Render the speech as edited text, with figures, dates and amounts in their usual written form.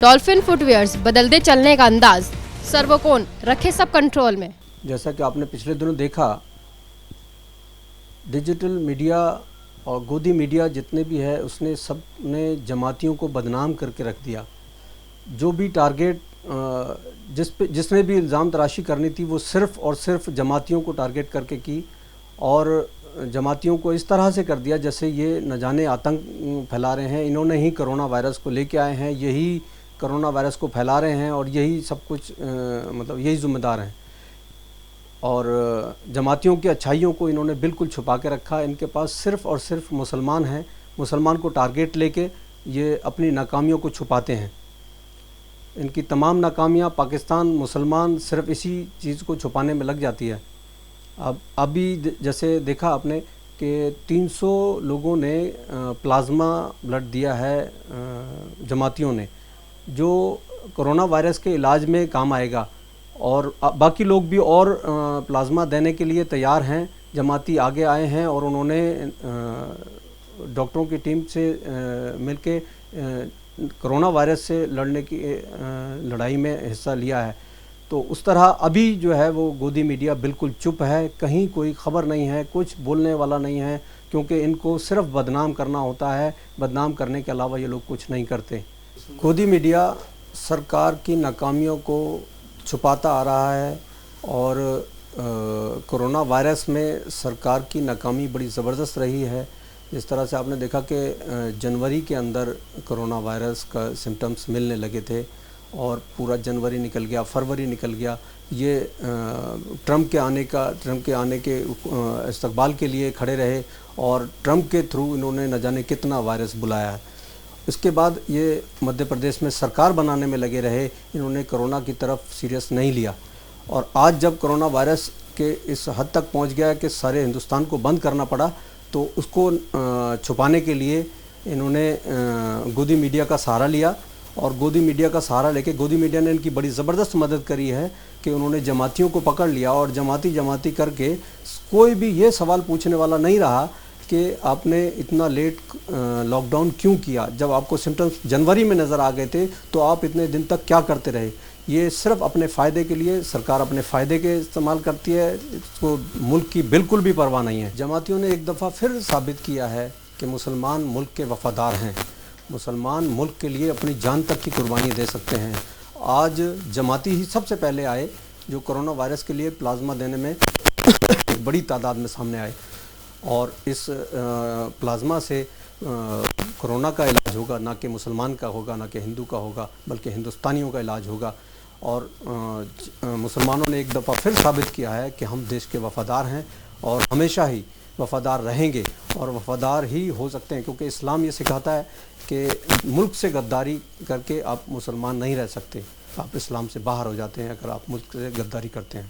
Dolphin footwears, बदलते चलने का अंदाज, सर्वकोण रखे सब कंट्रोल में। जैसा कि आपने पिछले दिनों देखा, डिजिटल मीडिया और गोदी मीडिया जितने भी है उसने सब ने जमातियों को बदनाम करके रख दिया। जो भी टारगेट जिसने भी इल्ज़ाम तराशी करनी थी वो सिर्फ़ और सिर्फ जमातियों को टारगेट करके की और जमातियों को इस तरह से कर दिया जैसे ये न जाने आतंक फैला रहे हैं। इन्होंने ही कोरोना वायरस को लेके आए हैं, यही कोरोना वायरस को फैला रहे हैं और यही सब कुछ मतलब यही ज़िम्मेदार हैं। और जमातियों की अच्छाइयों को इन्होंने बिल्कुल छुपा के रखा। इनके पास सिर्फ़ और सिर्फ मुसलमान हैं, मुसलमान को टारगेट लेके ये अपनी नाकामियों को छुपाते हैं। इनकी तमाम नाकामियाँ पाकिस्तान मुसलमान सिर्फ इसी चीज़ को छुपाने में लग जाती है। अब अभी जैसे देखा आपने कि 300 लोगों ने प्लाज्मा ब्लड दिया है जमातियों ने, जो कोरोना वायरस के इलाज में काम आएगा। और बाकी लोग भी और प्लाज्मा देने के लिए तैयार हैं। जमाती आगे आए हैं और उन्होंने डॉक्टरों की टीम से मिलके कोरोना वायरस से लड़ने की लड़ाई में हिस्सा लिया है। तो उस तरह अभी जो है वो गोदी मीडिया बिल्कुल चुप है, कहीं कोई ख़बर नहीं है, कुछ बोलने वाला नहीं है, क्योंकि इनको सिर्फ बदनाम करना होता है। बदनाम करने के अलावा ये लोग कुछ नहीं करते। गोदी मीडिया सरकार की नाकामियों को छुपाता आ रहा है और कोरोना वायरस में सरकार की नाकामी बड़ी ज़बरदस्त रही है। जिस तरह से आपने देखा कि जनवरी के अंदर कोरोना वायरस का सिम्टम्स मिलने लगे थे और पूरा जनवरी निकल गया, फरवरी निकल गया। ये ट्रंप के आने के इस्तकबाल के लिए खड़े रहे और ट्रंप के थ्रू इन्होंने न जाने कितना वायरस बुलाया है। इसके बाद ये मध्य प्रदेश में सरकार बनाने में लगे रहे, इन्होंने कोरोना की तरफ सीरियस नहीं लिया। और आज जब कोरोना वायरस के इस हद तक पहुंच गया कि सारे हिंदुस्तान को बंद करना पड़ा, तो उसको छुपाने के लिए इन्होंने गोदी मीडिया का सहारा लिया। और गोदी मीडिया का सहारा लेके गोदी मीडिया ने इनकी बड़ी ज़बरदस्त मदद करी है कि उन्होंने जमातियों को पकड़ लिया और जमाती करके कोई भी ये सवाल पूछने वाला नहीं रहा कि आपने इतना लेट लॉकडाउन क्यों किया। जब आपको सिम्टम्स जनवरी में नज़र आ गए थे तो आप इतने दिन तक क्या करते रहे। ये सिर्फ अपने फ़ायदे के लिए, सरकार अपने फ़ायदे के इस्तेमाल करती है, इसको मुल्क की बिल्कुल भी परवाह नहीं है। जमातियों ने एक दफ़ा फिर साबित किया है कि मुसलमान मुल्क के वफ़ादार हैं। मुसलमान मुल्क के लिए अपनी जान तक की कुर्बानी दे सकते हैं। आज जमाती ही सबसे पहले आए जो कोरोना वायरस के लिए प्लाज्मा देने में बड़ी तादाद में सामने आए। और इस प्लाज्मा से कोरोना का इलाज होगा, ना कि मुसलमान का होगा, ना कि हिंदू का होगा, बल्कि हिंदुस्तानियों का इलाज होगा। और मुसलमानों ने एक दफ़ा फिर साबित किया है कि हम देश के वफ़ादार हैं और हमेशा ही वफ़ादार रहेंगे और वफ़ादार ही हो सकते हैं, क्योंकि इस्लाम ये सिखाता है कि मुल्क से गद्दारी करके आप मुसलमान नहीं रह सकते। आप इस्लाम से बाहर हो जाते हैं अगर आप मुल्क से गद्दारी करते हैं।